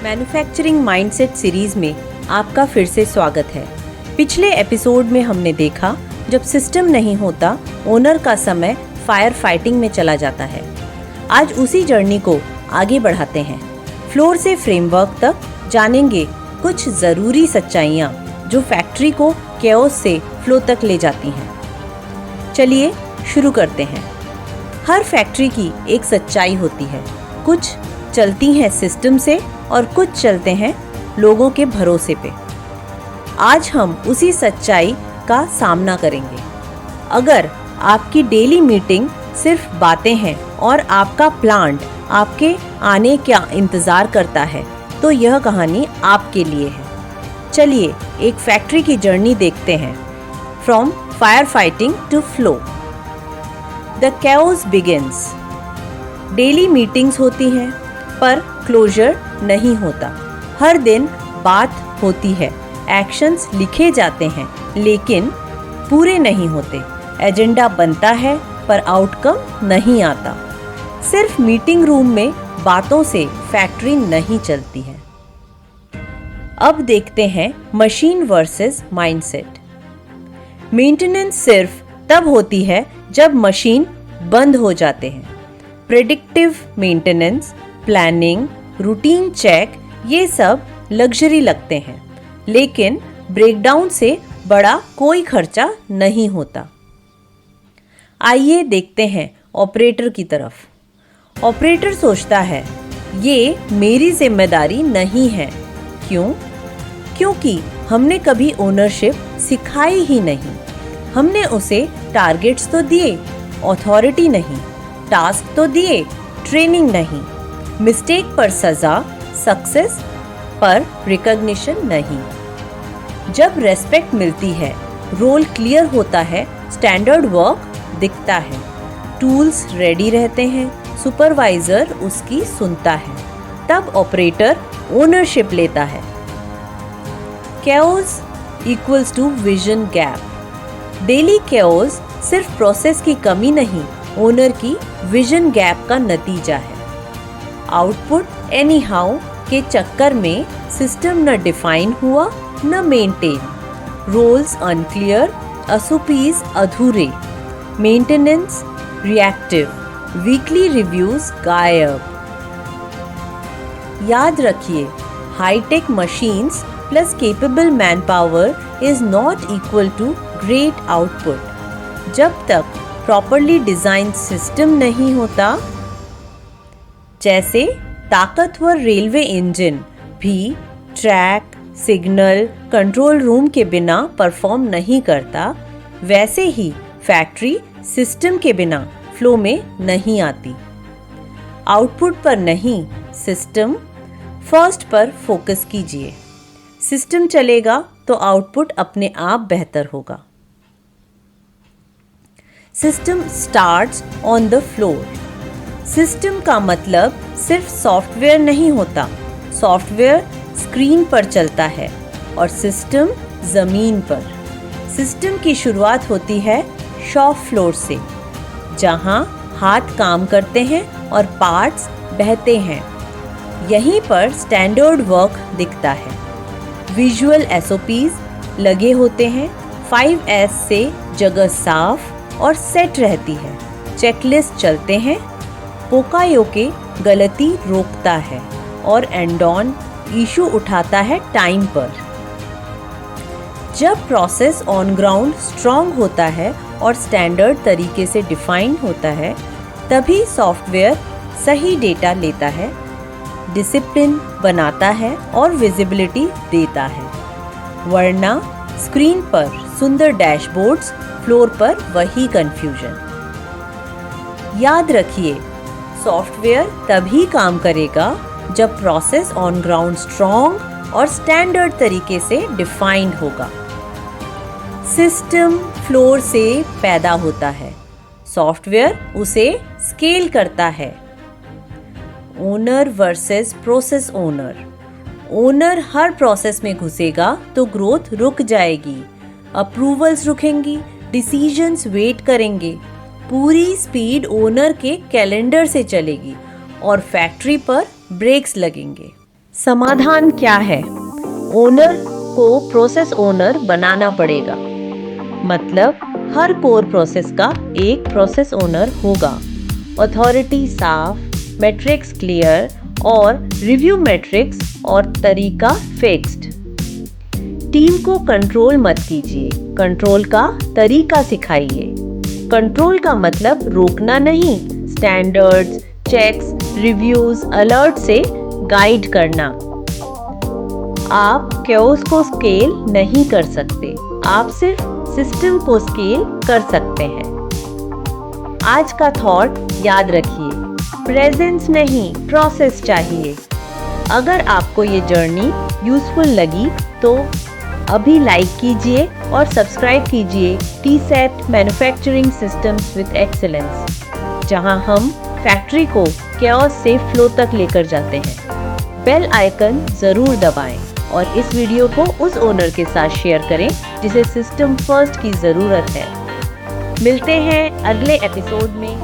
Manufacturing mindset series में आपका फिर से स्वागत है। पिछले एपिसोड में हमने देखा जब सिस्टम नहीं होता ओनर का समय फायर फाइटिंग में चला जाता है। आज उसी जर्नी को आगे बढ़ाते हैं। फ्लोर से फ्रेमवर्क तक जानेंगे कुछ ज़रूरी सच्चाइयाँ जो फैक्ट्री को केओस से फ्लो तक ले जाती हैं। चलिए शुरू करते हैं। हर फैक्ट्री की एक सच्चाई होती है। कुछ चलती हैं सिस्टम से और कुछ चलते हैं लोगों के भरोसे पे। आज हम उसी सच्चाई का सामना करेंगे। अगर आपकी डेली मीटिंग सिर्फ बातें हैं और आपका प्लांट आपके आने का इंतज़ार करता है, तो यह कहानी आपके लिए है। चलिए एक फैक्ट्री की जर्नी देखते हैं। From fire fighting to flow. The chaos begins. Daily meetings होती हैं पर क्लोजर नहीं होता। हर दिन बात होती है, एक्शंस लिखे जाते हैं लेकिन पूरे नहीं होते। एजेंडा बनता है पर आउटकम नहीं आता। सिर्फ मीटिंग रूम में बातों से फैक्ट्री नहीं चलती है। अब देखते हैं मशीन वर्सेस माइंडसेट। मेंटेनेंस सिर्फ तब होती है जब मशीन बंद हो जाते हैं। Predictive maintenance, planning, routine check, ये सब लग्जरी लगते हैं लेकिन ब्रेकडाउन से बड़ा कोई खर्चा नहीं होता। आइए देखते हैं ऑपरेटर की तरफ। ऑपरेटर सोचता है ये मेरी जिम्मेदारी नहीं है। क्यों? क्योंकि हमने कभी ओनरशिप सिखाई ही नहीं। हमने उसे टारगेट्स तो दिए, अथॉरिटी नहीं। टास्क तो दिए, ट्रेनिंग नहीं। मिस्टेक पर सजा, सक्सेस पर रिकॉग्निशन नहीं। जब रेस्पेक्ट मिलती है, रोल क्लियर होता है, स्टैंडर्ड वर्क दिखता है, टूल्स रेडी रहते हैं, सुपरवाइजर उसकी सुनता है, तब ऑपरेटर ओनरशिप लेता है। Chaos equals to vision gap. Daily chaos सिर्फ प्रोसेस की कमी नहीं, ओनर की विजन गैप का नतीजा है। आउटपुट एनी हाउ के चक्कर में सिस्टम न डिफाइन हुआ न मेंटेन। रोल्स अनक्लियर, एसओपीज अधूरे, मेंटेनेंस रिएक्टिव, वीकली रिव्यूज गायब। याद रखिए, high tech machines plus capable manpower is not equal to great output. जब तक प्रॉपरली डिजाइन सिस्टम नहीं होता, जैसे ताकतवर रेलवे इंजन भी ट्रैक, सिग्नल, कंट्रोल रूम के बिना परफॉर्म नहीं करता, वैसे ही फैक्ट्री सिस्टम के बिना फ्लो में नहीं आती। आउटपुट पर नहीं, सिस्टम फर्स्ट पर फोकस कीजिए। सिस्टम चलेगा तो आउटपुट अपने आप बेहतर होगा। System starts on the floor. System का मतलब सिर्फ सॉफ्टवेयर नहीं होता। सॉफ्टवेयर स्क्रीन पर चलता है और सिस्टम ज़मीन पर। सिस्टम की शुरुआत होती है शॉप फ्लोर से, जहां हाथ काम करते हैं और पार्ट्स बहते हैं। यहीं पर स्टैंडर्ड वर्क दिखता है। विजुअल एसओपीज लगे होते हैं। 5S से जगह साफ और सेट रहती है। चेकलिस्ट चलते हैं। पोकायोके गलती रोकता है और एंडॉन इशू उठाता है टाइम पर। जब प्रोसेस ऑन ग्राउंड स्ट्रॉन्ग होता है और स्टैंडर्ड तरीके से डिफाइन होता है, तभी सॉफ्टवेयर सही डेटा लेता है, डिसिप्लिन बनाता है और विजिबिलिटी देता है। वरना स्क्रीन पर सुंदर डैशबोर्ड्स, फ्लोर पर वही कंफ्यूजन। याद रखिए, सॉफ्टवेयर तभी काम करेगा जब प्रोसेस ऑन ग्राउंड स्ट्रॉन्ग और स्टैंडर्ड तरीके से डिफाइंड होगा। सिस्टम फ्लोर से पैदा होता है, सॉफ्टवेयर उसे स्केल करता है। Owner versus process owner. Owner हर प्रोसेस में घुसेगा तो ग्रोथ रुक जाएगी, अप्रूवल्स रुकेंगी, डिसीजंस वेट करेंगे। पूरी स्पीड ओनर के कैलेंडर से चलेगी और फैक्ट्री पर ब्रेक्स लगेंगे। समाधान क्या है? ओनर को प्रोसेस ओनर बनाना पड़ेगा, मतलब हर कोर प्रोसेस का एक प्रोसेस ओनर होगा। अथॉरिटी साफ, मैट्रिक्स क्लियर और रिव्यू मैट्रिक्स और तरीका फिक्स्ड। टीम को कंट्रोल मत कीजिए, कंट्रोल का तरीका सिखाइए। कंट्रोल का मतलब रोकना नहीं, स्टैंडर्ड्स, चेक्स, रिव्यूज, अलर्ट से गाइड करना। आप कैओस को स्केल नहीं कर सकते, आप सिर्फ सिस्टम को स्केल कर सकते हैं। आज का थॉट याद रखिए, प्रेजेंस नहीं प्रोसेस चाहिए। अगर आपको ये जर्नी यूजफुल लगी तो अभी लाइक कीजिए और सब्सक्राइब कीजिए TSET manufacturing systems with excellence, जहां हम फैक्ट्री को कैओस से फ्लो तक लेकर जाते हैं। बेल आइकन जरूर दबाएं और इस वीडियो को उस ओनर के साथ शेयर करें जिसे सिस्टम फर्स्ट की जरूरत है। मिलते हैं अगले एपिसोड में।